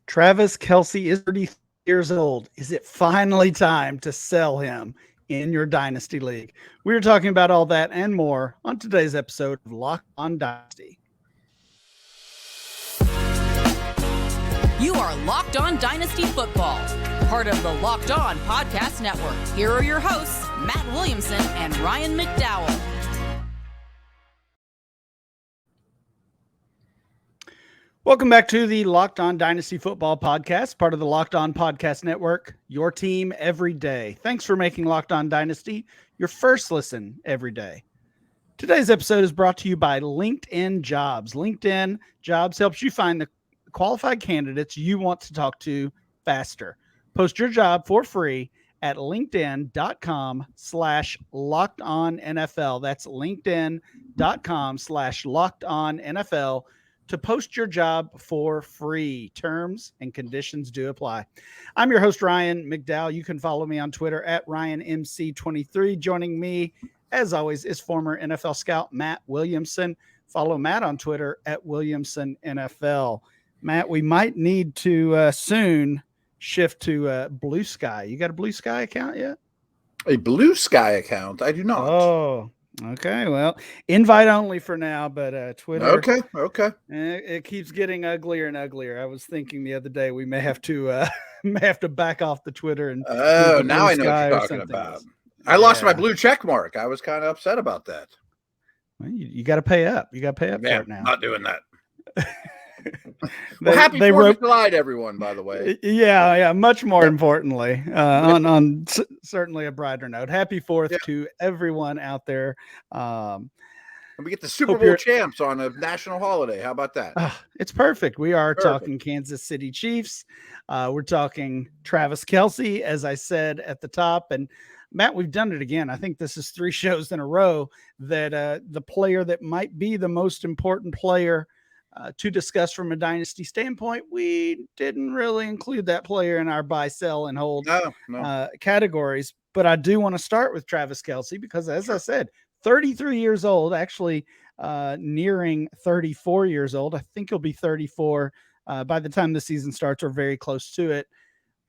Travis Kelce is 30 years old. Is it finally time to sell him in your Dynasty League? We are talking about all that and more on today's episode of Locked On Dynasty. You are Locked On Dynasty Football, part of the Locked On Podcast Network. Here are your hosts, Matt Williamson and Ryan McDowell. Welcome back to the Locked On Dynasty Football Podcast, part of the Locked On Podcast Network, your team every day. Thanks for making Locked On Dynasty your first listen every day. Today's episode is brought to you by LinkedIn Jobs. LinkedIn Jobs helps you find the qualified candidates you want to talk to faster. Post your job for free at linkedin.com/lockedonnfl. That's linkedin.com/lockedonnfl to post your job for free. Terms and conditions do apply. I'm your host, Ryan McDowell. You can follow me on Twitter at RyanMC23. Joining me, as always, is former NFL scout Matt Williamson. Follow Matt on Twitter at WilliamsonNFL. Matt, we might need to soon shift to Blue Sky. You got a Blue Sky account yet? A Blue Sky account? I do not. Oh, okay. Well, invite only for now, but Twitter. Okay. It keeps getting uglier and uglier. I was thinking the other day we may have to back off the Twitter and. Oh, now I know what you're talking about. Else. I lost my blue check mark. I was kind of upset about that. Well, you got to pay up. You got to pay up for it now. Not doing that. Well, happy 4th of July to everyone, by the way. Yeah. Much more importantly, on certainly a brighter note, happy 4th to everyone out there. And we get the Super Bowl champs on a national holiday. How about that? It's perfect. We are talking Kansas City Chiefs. We're talking Travis Kelce, as I said at the top. And Matt, we've done it again. I think this is 3 shows in a row that the player that might be the most important player to discuss from a dynasty standpoint, we didn't really include that player in our buy, sell, and hold categories. But I do want to start with Travis Kelce because, as I said, 33 years old, actually nearing 34 years old. I think he'll be 34 by the time the season starts or very close to it.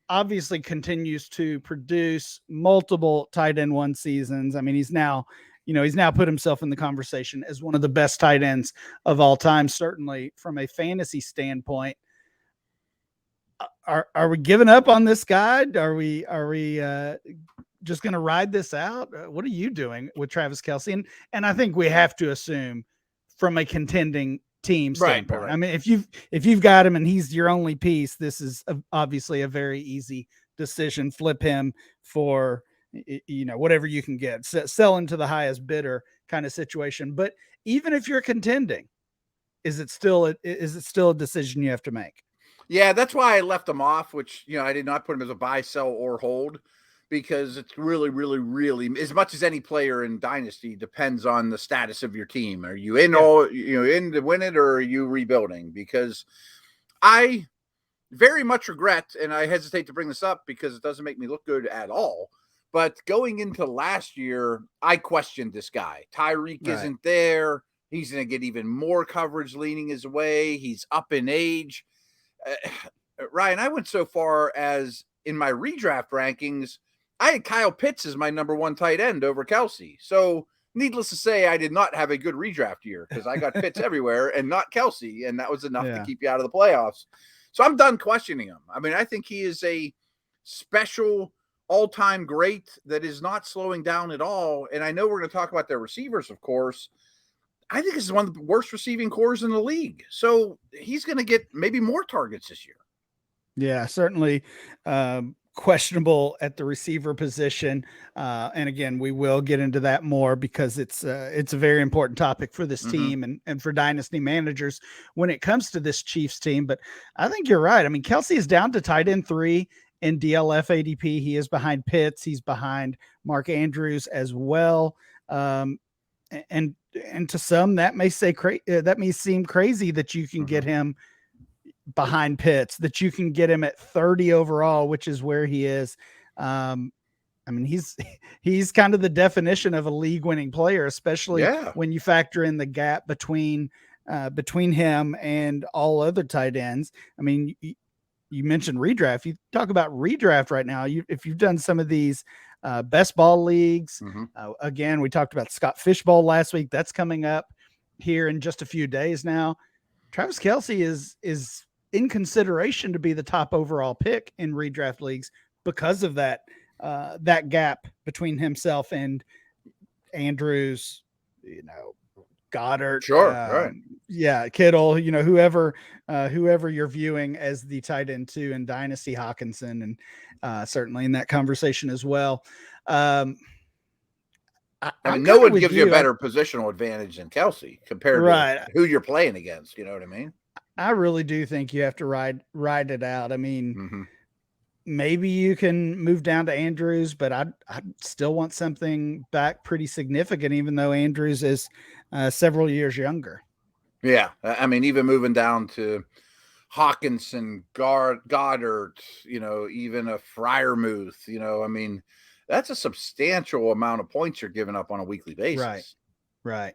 Obviously continues to produce multiple tight end 1 seasons. I mean, he's now put himself in the conversation as one of the best tight ends of all time, certainly from a fantasy standpoint. Are we giving up on this guy? Are we just going to ride this out? What are you doing with Travis Kelce? And I think we have to assume from a contending team standpoint. Right. I mean, if you've got him and he's your only piece, this is obviously a very easy decision. Flip him for whatever you can get, sell into the highest bidder kind of situation. But even if you're contending, is it still a decision you have to make? Yeah, that's why I left him off, which, I did not put him as a buy, sell, or hold, because it's really, really, really, as much as any player in Dynasty, depends on the status of your team. Are you in in to win it, or are you rebuilding? Because I very much regret, and I hesitate to bring this up because it doesn't make me look good at all, but going into last year, I questioned this guy. Tyreek isn't there. He's going to get even more coverage leaning his way. He's up in age. Ryan, I went so far as in my redraft rankings, I had Kyle Pitts as my number 1 tight end over Kelce. So needless to say, I did not have a good redraft year because I got Pitts everywhere and not Kelce, and that was enough to keep you out of the playoffs. So I'm done questioning him. I mean, I think he is a special all-time great that is not slowing down at all. And I know we're going to talk about their receivers, of course. I think this is one of the worst receiving cores in the league. So he's going to get maybe more targets this year. Yeah, certainly questionable at the receiver position. And again, we will get into that more because it's a very important topic for this team and for dynasty managers when it comes to this Chiefs team. But I think you're right. I mean, Kelce is down to tight end 3 in DLF ADP. He is behind Pitts. He's behind Mark Andrews as well. And to some that may seem crazy that you can get him behind Pitts, that you can get him at 30 overall, which is where he is. I mean, he's kind of the definition of a league winning player, especially when you factor in the gap between him and all other tight ends. I mean, you mentioned redraft. You talk about redraft right now. If you've done some of these best ball leagues, again, we talked about Scott Fishbowl last week. That's coming up here in just a few days now. Travis Kelce is in consideration to be the top overall pick in redraft leagues because of that gap between himself and Andrews, Goddard, right. Yeah, Kittle, whoever you're viewing as the tight end 2 in Dynasty, Hawkinson, and certainly in that conversation as well. I mean, no one gives you a better positional advantage than Kelce compared to who you're playing against. You know what I mean? I really do think you have to ride it out. I mean, maybe you can move down to Andrews, but I'd still want something back pretty significant, even though Andrews is several years younger. Yeah. I mean, even moving down to Hawkinson, Goddard, even a Freiermuth, I mean, that's a substantial amount of points you're giving up on a weekly basis. Right.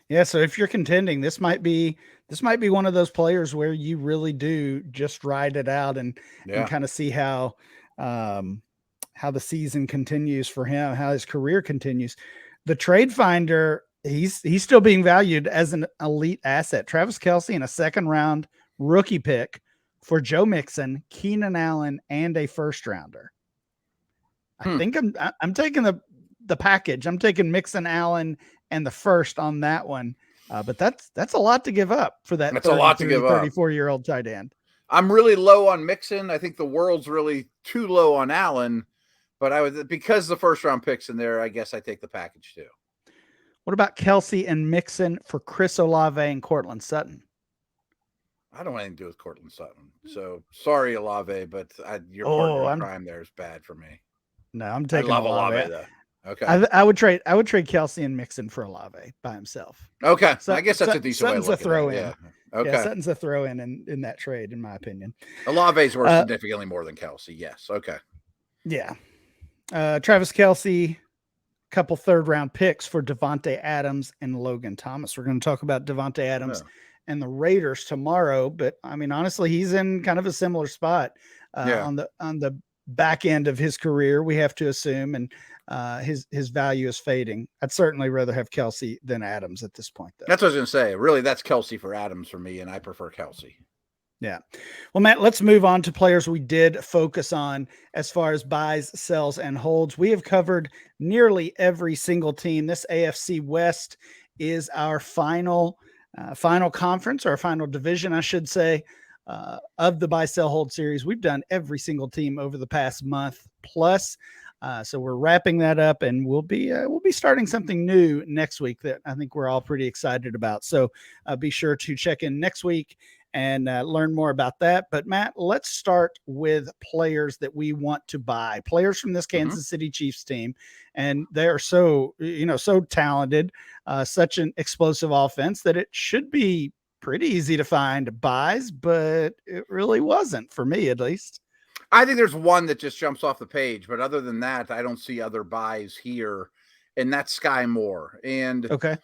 Yeah. So if you're contending, this might be one of those players where you really do just ride it out and kind of see how the season continues for him, how his career continues. The trade finder, he's still being valued as an elite asset. Travis Kelce in a 2nd round rookie pick for Joe Mixon, Keenan Allen, and a 1st rounder. I think I'm taking the package. I'm taking Mixon, Allen, and the 1st on that one. But that's a lot to give up for that. That's a lot to give up. 34-year-old tight end. I'm really low on Mixon. I think the world's really too low on Allen, but because the 1st round picks in there, I guess I take the package too. What about Kelce and Mixon for Chris Olave and Cortland Sutton? I don't want anything to do with Cortland Sutton. So sorry, Olave, but your partner in crime there is bad for me. No, I'm taking Olave though. Okay. I would trade Kelce and Mixon for Olave by himself. Okay. So I guess that's a decent Sutton's way to look a throw at it. in. Yeah. Okay. Yeah, Sutton's a throw in that trade, in my opinion. Olave's worth significantly more than Kelce. Yes. Okay. Yeah. Travis Kelce, couple 3rd round picks for Devontae Adams and Logan Thomas. We're going to talk about Devontae Adams and the Raiders tomorrow, but I mean, honestly, he's in kind of a similar spot on the back end of his career, we have to assume, and his value is fading. I'd certainly rather have Kelce than Adams at this point, though. That's what I was going to say. Really, that's Kelce for Adams for me, and I prefer Kelce. Yeah. Well, Matt, let's move on to players we did focus on as far as buys, sells, and holds. We have covered nearly every single team. This AFC West is our final conference, or final division, I should say, of the buy, sell, hold series. We've done every single team over the past month plus. So we're wrapping that up, and we'll be starting something new next week that I think we're all pretty excited about. So be sure to check in next week and learn more about that. But Matt, let's start with players that we want to buy, players from this Kansas City Chiefs team. And they are so talented, such an explosive offense that it should be pretty easy to find buys, but it really wasn't, for me at least. I think there's one that just jumps off the page, but other than that, I don't see other buys here, and that's Sky Moore. And okay,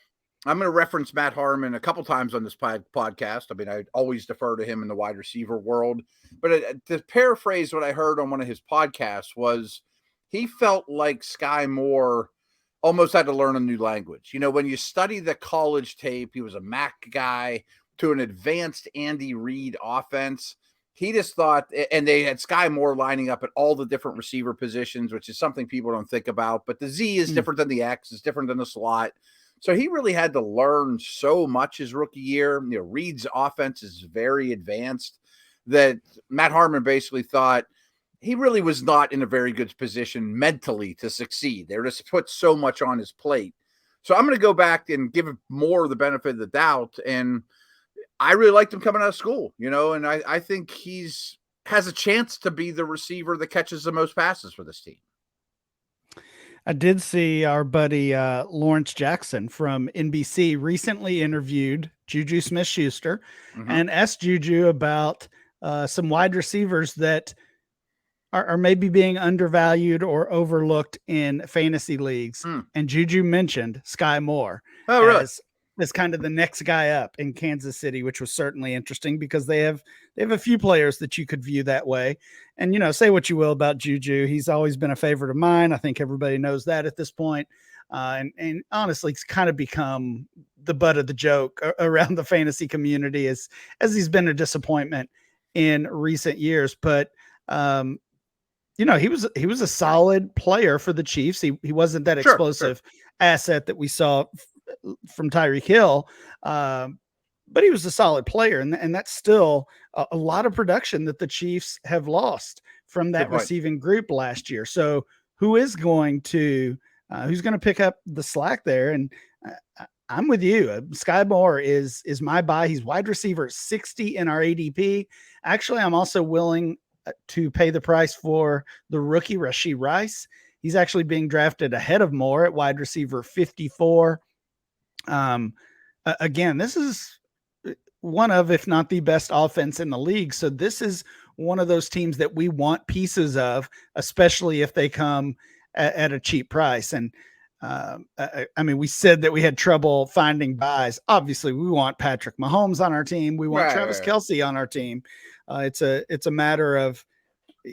I'm going to reference Matt Harmon a couple times on this podcast. I mean, I always defer to him in the wide receiver world, but to paraphrase what I heard on one of his podcasts was he felt like Sky Moore almost had to learn a new language. You know, when you study the college tape, he was a MAC guy to an advanced Andy Reid offense. He just thought, and they had Sky Moore lining up at all the different receiver positions, which is something people don't think about. But the Z is different than the X, is different than the slot. So he really had to learn so much his rookie year. You know, Reid's offense is very advanced that Matt Harmon basically thought he really was not in a very good position mentally to succeed. They were just put so much on his plate. So I'm going to go back and give him more of the benefit of the doubt. And I really liked him coming out of school, you know, and I think has a chance to be the receiver that catches the most passes for this team. I did see our buddy Lawrence Jackson from NBC recently interviewed Juju Smith-Schuster and asked Juju about some wide receivers that are maybe being undervalued or overlooked in fantasy leagues. And Juju mentioned Sky Moore as kind of the next guy up in Kansas City, which was certainly interesting because they have a few players that you could view that way. And, say what you will about Juju. He's always been a favorite of mine. I think everybody knows that at this point. And honestly, it's kind of become the butt of the joke around the fantasy community as he's been a disappointment in recent years. But, he was a solid player for the Chiefs. He wasn't that explosive asset that we saw from Tyreek Hill, but he was a solid player, and that's still a lot of production that the Chiefs have lost from that receiving group last year. So who's going to pick up the slack there? And I'm with you. Sky Moore is my buy. He's wide receiver 60 in our ADP. Actually, I'm also willing to pay the price for the rookie Rashee Rice. He's actually being drafted ahead of Moore at wide receiver 54. Again, this is one of, if not the best offense in the league. So this is one of those teams that we want pieces of, especially if they come at a cheap price. And we said that we had trouble finding buys. Obviously, we want Patrick Mahomes on our team. We want Travis Kelce on our team. It's a matter of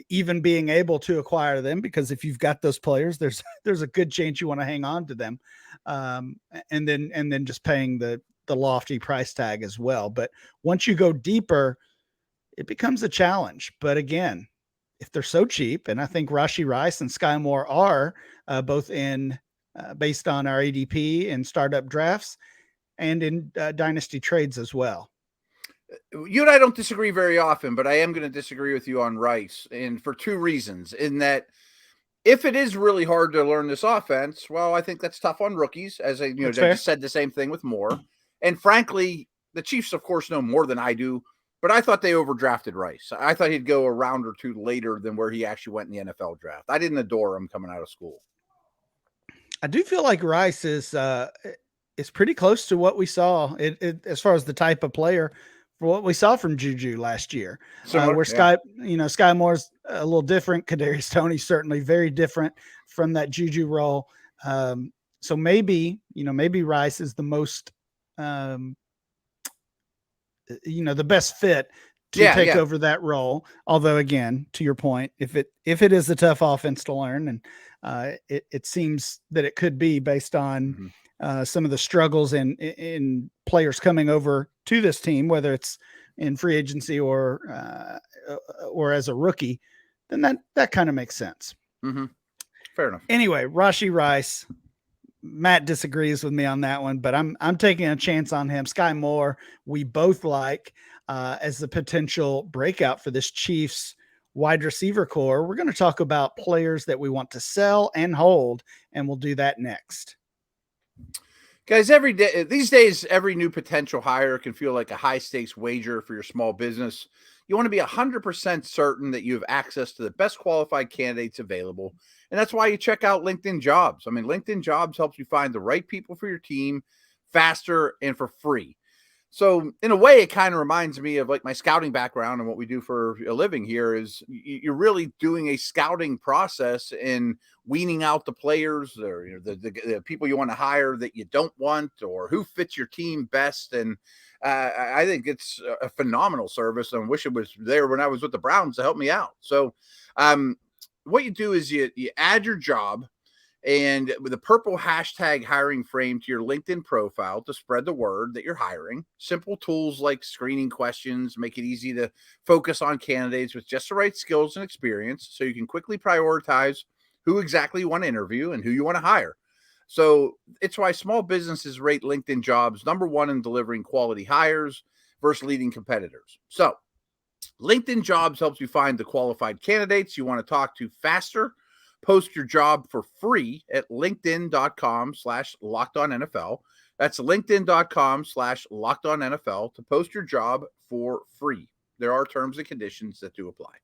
even being able to acquire them, because if you've got those players, there's a good chance you want to hang on to them, and then just paying the lofty price tag as well. But once you go deeper, it becomes a challenge. But again, if they're so cheap, and I think Rashee Rice and Sky Moore are both in based on our ADP and startup drafts and in dynasty trades as well. You and I don't disagree very often, but I am going to disagree with you on Rice, and for two reasons. In that, if it is really hard to learn this offense, well, I think that's tough on rookies, as I just said the same thing with Moore. And frankly, the Chiefs, of course, know more than I do, but I thought they overdrafted Rice. I thought he'd go a round or two later than where he actually went in the NFL draft. I didn't adore him coming out of school. I do feel like Rice is pretty close to what we saw as far as the type of player for what we saw from Juju last year, Sky Moore's a little different. Kadarius Toney's certainly very different from that Juju role. So maybe Rice is the most, the best fit to take over that role. Although again, to your point, if it is a tough offense to learn, and it seems that it could be based on some of the struggles in players coming over to this team, whether it's in free agency or as a rookie, then that kind of makes sense. Mm-hmm. Fair enough. Anyway, Rashee Rice, Matt disagrees with me on that one, but I'm taking a chance on him. Sky Moore, we both like as the potential breakout for this Chiefs wide receiver core. We're going to talk about players that we want to sell and hold, and we'll do that next. Guys, these days, every new potential hire can feel like a high-stakes wager for your small business. You want to be 100% certain that you have access to the best qualified candidates available, and that's why you check out LinkedIn Jobs. LinkedIn Jobs helps you find the right people for your team faster and for free. So in a way, it kind of reminds me of like my scouting background, and what we do for a living here is you're really doing a scouting process in weaning out the players or the people you want to hire that you don't want, or who fits your team best. And I think it's a phenomenal service. I wish it was there when I was with the Browns to help me out. So what you do is you add your job, and with a purple hashtag hiring frame to your LinkedIn profile to spread the word that you're hiring. Simple tools like screening questions make it easy to focus on candidates with just the right skills and experience, so you can quickly prioritize who exactly you want to interview and who you want to hire. So it's why small businesses rate LinkedIn Jobs #1 in delivering quality hires versus leading competitors. So LinkedIn Jobs helps you find the qualified candidates you want to talk to faster. Post your job for free at linkedin.com/LockedOnNFL. That's linkedin.com/LockedOnNFL to post your job for free. There are terms and conditions that do apply.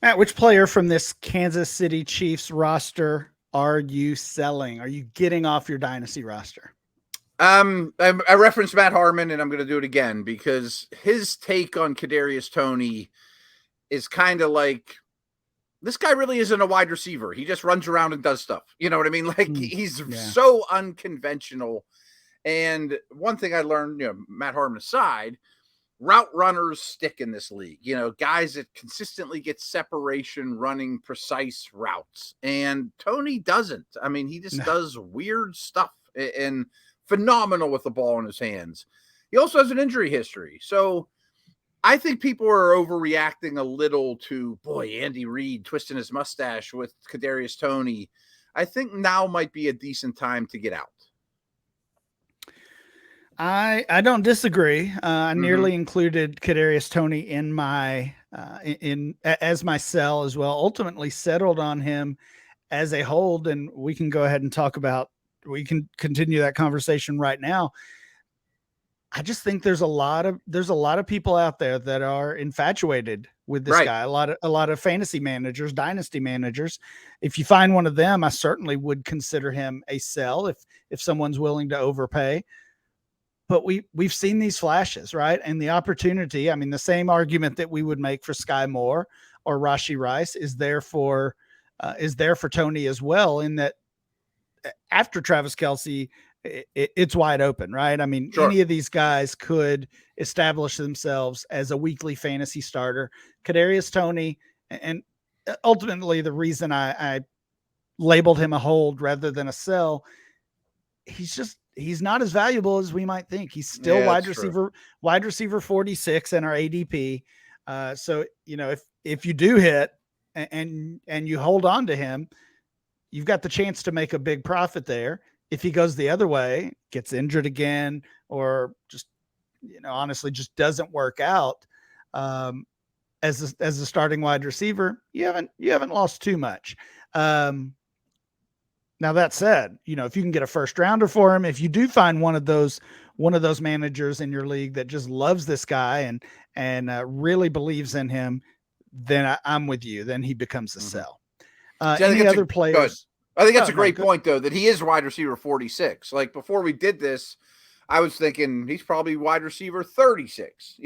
Matt, which player from this Kansas City Chiefs roster are you selling? Are you getting off your dynasty roster? I referenced Matt Harmon, and I'm going to do it again because his take on Kadarius Toney is kind of like this guy really isn't a wide receiver. He just runs around and does stuff. You know what I mean? Like he's so unconventional. And one thing I learned, Matt Harmon aside, route runners stick in this league, guys that consistently get separation running precise routes. And Tony doesn't. I mean, he just does weird stuff and phenomenal with the ball in his hands. He also has an injury history. So I think people are overreacting a little to, Andy Reid twisting his mustache with Kadarius Toney. I think now might be a decent time to get out. I don't disagree. I nearly included Kadarius Toney in my as my sell as well. Ultimately settled on him as a hold, and we can go ahead and we can continue that conversation right now. I just think there's a lot of people out there that are infatuated with this guy. A lot of fantasy managers, dynasty managers. If you find one of them, I certainly would consider him a sell if someone's willing to overpay. But we've seen these flashes, right? And the opportunity, I mean, the same argument that we would make for Sky Moore or Rashee Rice is there for Toney as well, in that after Travis Kelce, it's wide open, right? I mean, any of these guys could establish themselves as a weekly fantasy starter. Kadarius Toney, and ultimately the reason I labeled him a hold rather than a sell, he's not as valuable as we might think. He's still wide receiver 46 in our ADP. So, if you do hit and you hold on to him, you've got the chance to make a big profit there. If he goes the other way, gets injured again, or just, honestly just doesn't work out as a starting wide receiver, you haven't lost too much. Now that said, if you can get a first rounder for him, if you do find one of those managers in your league that just loves this guy and really believes in him, then I'm with you. Then he becomes a sell. Any other players? I think that's a great point, though, that he is wide receiver 46. Like before we did this, I was thinking he's probably wide receiver 36,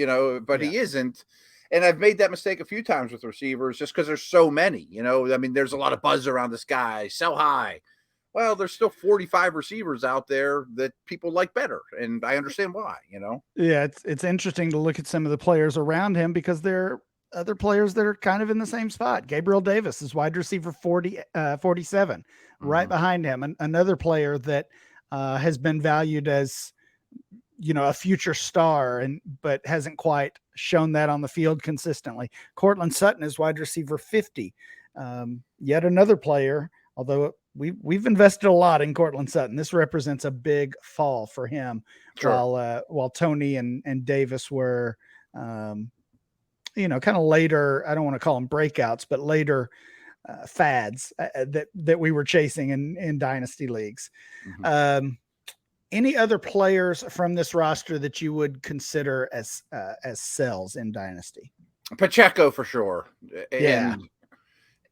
but he isn't. And I've made that mistake a few times with receivers just because there's so many, I mean, there's a lot of buzz around this guy, sell high. Well, there's still 45 receivers out there that people like better. And I understand why, Yeah, it's interesting to look at some of the players around him because they're other players that are kind of in the same spot. Gabriel Davis is wide receiver 47, right behind him. Another player that has been valued as, a future star but hasn't quite shown that on the field consistently. Cortland Sutton is wide receiver 50. Yet another player, although we've invested a lot in Cortland Sutton. This represents a big fall for him while Toney and Davis were, kind of later, I don't want to call them breakouts, but later fads that we were chasing in dynasty leagues. Any other players from this roster that you would consider as sells in dynasty? Pacheco for sure. And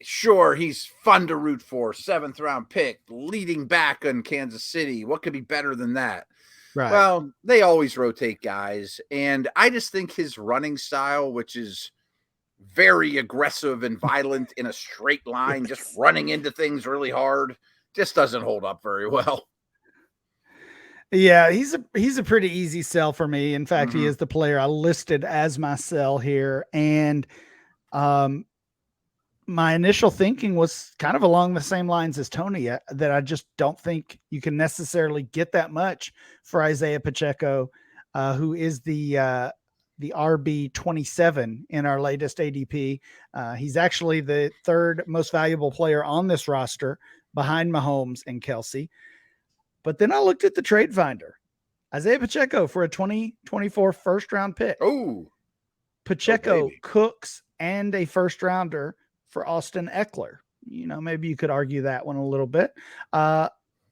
sure, he's fun to root for. 7th round pick, leading back in Kansas City. What could be better than that? Right. Well, they always rotate guys. And I just think his running style, which is very aggressive and violent in a straight line, just running into things really hard, just doesn't hold up very well. Yeah, he's a pretty easy sell for me. In fact, he is the player I listed as my sell here. And my initial thinking was kind of along the same lines as Toney, that I just don't think you can necessarily get that much for Isaiah Pacheco, who is the RB 27 in our latest ADP. He's actually the 3rd most valuable player on this roster behind Mahomes and Kelce. But then I looked at the trade finder. Isaiah Pacheco for a 2024 first round pick. Oh, Pacheco, Cooks, and a first rounder for Austin Eckler. Maybe you could argue that one a little bit.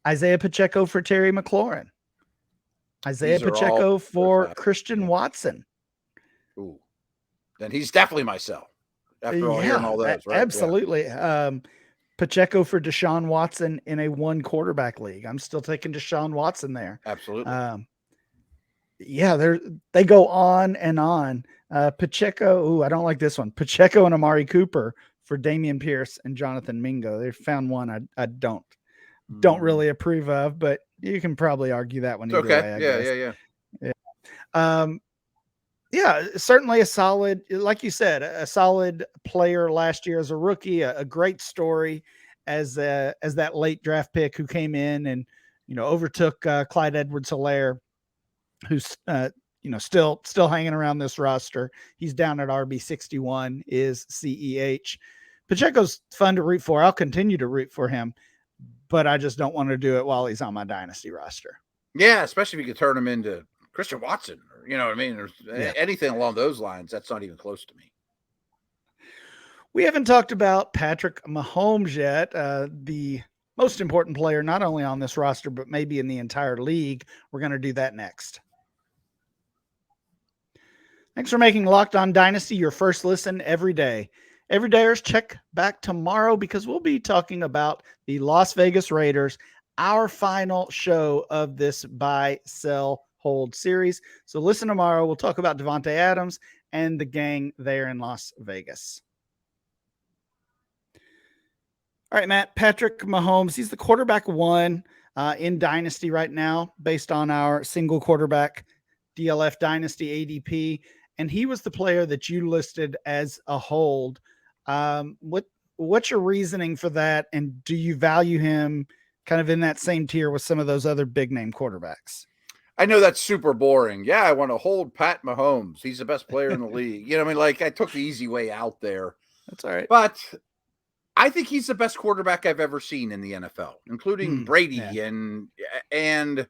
Isaiah Pacheco for Terry McLaurin. Isaiah Pacheco for Christian Watson. Ooh, then he's definitely my sell. After all hearing all those, right? Absolutely. Yeah. Pacheco for Deshaun Watson in a 1 quarterback league. I'm still taking Deshaun Watson there. Absolutely. They go on and on. Pacheco. Ooh, I don't like this one. Pacheco and Amari Cooper for Damian Pierce and Jonathan Mingo. They found one I don't really approve of, but you can probably argue that one either way, I guess. Yeah, certainly a solid, like you said, a solid player last year as a rookie, a great story as that late draft pick who came in and, overtook Clyde Edwards-Helaire, who's, still hanging around this roster. He's down at RB 61 is CEH. Pacheco's fun to root for. I'll continue to root for him, but I just don't want to do it while he's on my dynasty roster. Yeah, especially if you could turn him into Christian Watson, or, you know what I mean? Or anything along those lines. That's not even close to me. We haven't talked about Patrick Mahomes yet, the most important player, not only on this roster, but maybe in the entire league. We're going to do that next. Thanks for making Locked On Dynasty your first listen every day. Everydayers, check back tomorrow because we'll be talking about the Las Vegas Raiders, our final show of this buy, sell, hold series. So listen tomorrow. We'll talk about Devontae Adams and the gang there in Las Vegas. All right, Matt, Patrick Mahomes, he's the quarterback one in Dynasty right now based on our single quarterback DLF Dynasty ADP. And he was the player that you listed as a hold. What's your reasoning for that? And do you value him kind of in that same tier with some of those other big name quarterbacks? I know that's super boring. Yeah, I want to hold Pat Mahomes. He's the best player in the league. You know what I mean? Like, I took the easy way out there. That's all right. But I think he's the best quarterback I've ever seen in the NFL, including Brady. Yeah. And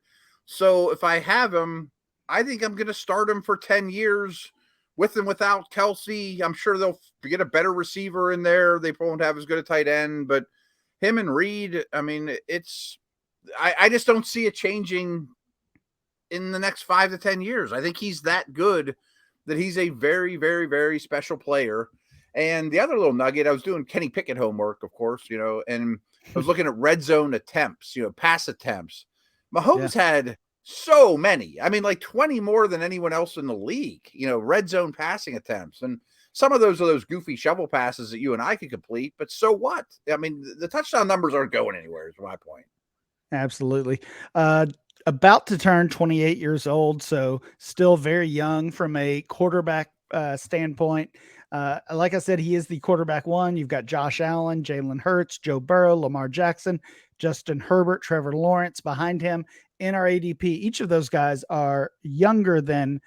so if I have him, I think I'm going to start him for 10 years with and without Kelce. I'm sure they'll get a better receiver in there. They won't have as good a tight end, but him and Reed, I mean, I just don't see it changing in the next 5 to 10 years. I think he's that good that he's a very, very, very special player. And the other little nugget, I was doing Kenny Pickett homework, of course, and I was looking at red zone attempts, pass attempts. Mahomes had so many. I mean, like 20 more than anyone else in the league, red zone passing attempts. And some of those are those goofy shovel passes that you and I could complete, but so what? I mean, the touchdown numbers aren't going anywhere is my point. Absolutely. About to turn 28 years old, so still very young from a quarterback standpoint. Like I said, he is the quarterback one. You've got Josh Allen, Jalen Hurts, Joe Burrow, Lamar Jackson, Justin Herbert, Trevor Lawrence behind him in our ADP. Each of those guys are younger than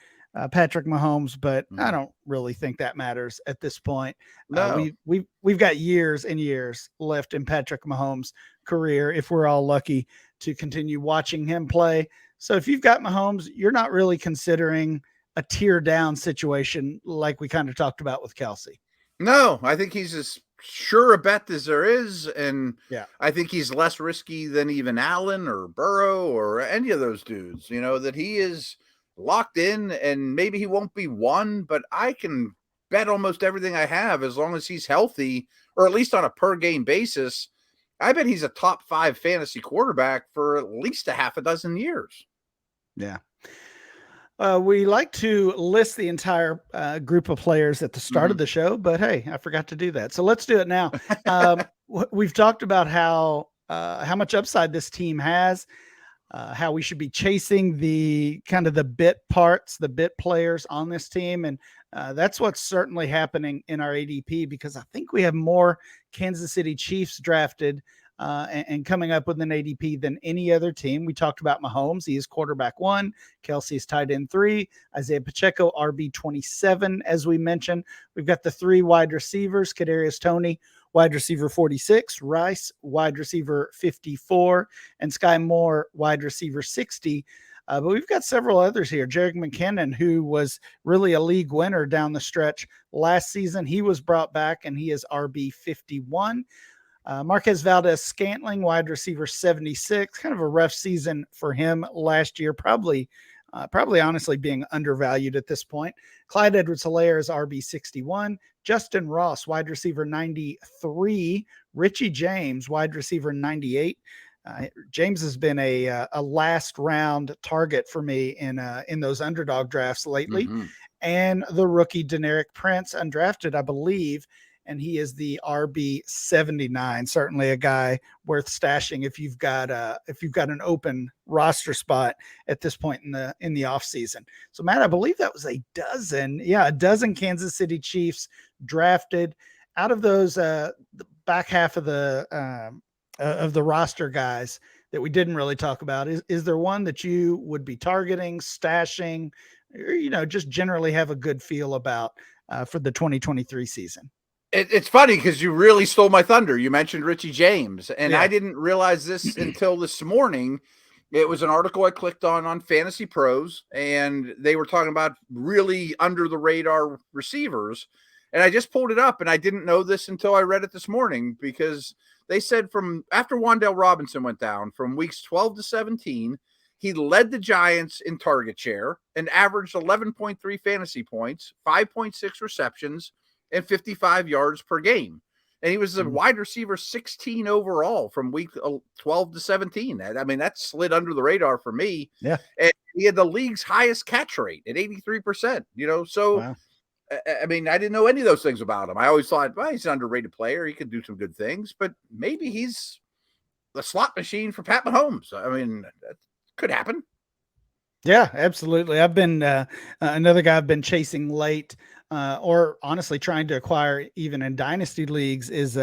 Patrick Mahomes, but I don't really think that matters at this point. No. We've got years and years left in Patrick Mahomes' career if we're all lucky to continue watching him play. So if you've got Mahomes, you're not really considering a tier down situation like we kind of talked about with Kelce. No, I think he's as sure a bet as there is. And I think he's less risky than even Allen or Burrow or any of those dudes, that he is locked in, and maybe he won't be one, but I can bet almost everything I have as long as he's healthy, or at least on a per game basis. I bet he's a top 5 fantasy quarterback for at least a half a dozen years. Yeah. We like to list the entire group of players at the start of the show, but hey, I forgot to do that. So let's do it now. We've talked about how much upside this team has, how we should be chasing the kind of the bit parts, the bit players on this team. And that's what's certainly happening in our ADP, because I think we have more Kansas City Chiefs drafted and coming up with an ADP than any other team. We talked about Mahomes. He is quarterback 1. Kelce is tight end 3. Isaiah Pacheco, RB 27. As we mentioned, we've got the 3 wide receivers, Kadarius Toney, wide receiver 46, Rice, wide receiver 54, and Sky Moore, wide receiver 60. But we've got several others here. Jerick McKinnon, who was really a league winner down the stretch last season. He was brought back, and he is RB 51. Marquez Valdez-Scantling, wide receiver 76, kind of a rough season for him last year, probably honestly being undervalued at this point. Clyde Edwards-Helaire is RB 61. Justin Ross, wide receiver 93. Richie James, wide receiver 98. James has been a last round target for me in those underdog drafts lately. And the rookie Deneric Prince, undrafted, I believe. and he is the RB 79. Certainly a guy worth stashing if you've got an open roster spot at this point in the off season. So Matt, I believe that was a dozen Kansas City Chiefs drafted. Out of those, the back half of the roster guys that we didn't really talk about, is there one that you would be targeting, stashing, or, just generally have a good feel about for the 2023 season? It's funny because you really stole my thunder. You mentioned Richie James, and I didn't realize this until this morning. It was an article I clicked on Fantasy Pros, and they were talking about really under the radar receivers. And I just pulled it up, and I didn't know this until I read it this morning, because they said from after Wan'Dale Robinson went down, from weeks 12 to 17, he led the Giants in target share and averaged 11.3 fantasy points, 5.6 receptions, and 55 yards per game. And he was a wide receiver 16 overall from week 12 to 17. I mean, that slid under the radar for me. Yeah. And he had the league's highest catch rate at 83%, so wow. I mean, I didn't know any of those things about him. I always thought, well, he's an underrated player. He could do some good things, but maybe he's the slot machine for Pat Mahomes. I mean, that could happen. Yeah, absolutely. I've been another guy I've been chasing late, or honestly trying to acquire even in dynasty leagues, is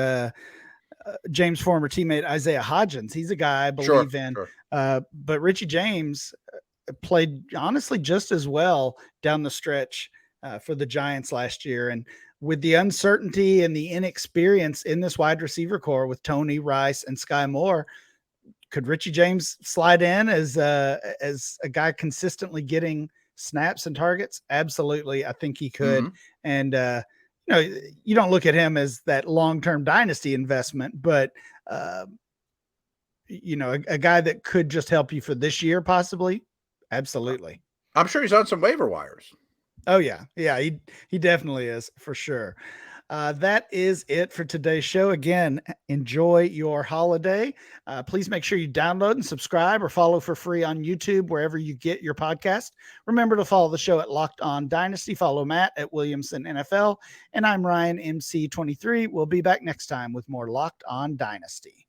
James' former teammate Isaiah Hodgins. He's a guy I believe in. Sure. But Richie James played honestly just as well down the stretch for the Giants last year. And with the uncertainty and the inexperience in this wide receiver core with Tony, Rice, and Sky Moore, could Richie James slide in as a guy consistently getting snaps and targets? Absolutely. I think he could. Mm-hmm. And, you don't look at him as that long-term dynasty investment, but, a guy that could just help you for this year, possibly. Absolutely. I'm sure he's on some waiver wires. Oh yeah. Yeah. He definitely is, for sure. That is it for today's show. Again, enjoy your holiday. Please make sure you download and subscribe or follow for free on YouTube, wherever you get your podcast. Remember to follow the show at Locked On Dynasty. Follow Matt at Williamson NFL. And I'm Ryan MC23. We'll be back next time with more Locked On Dynasty.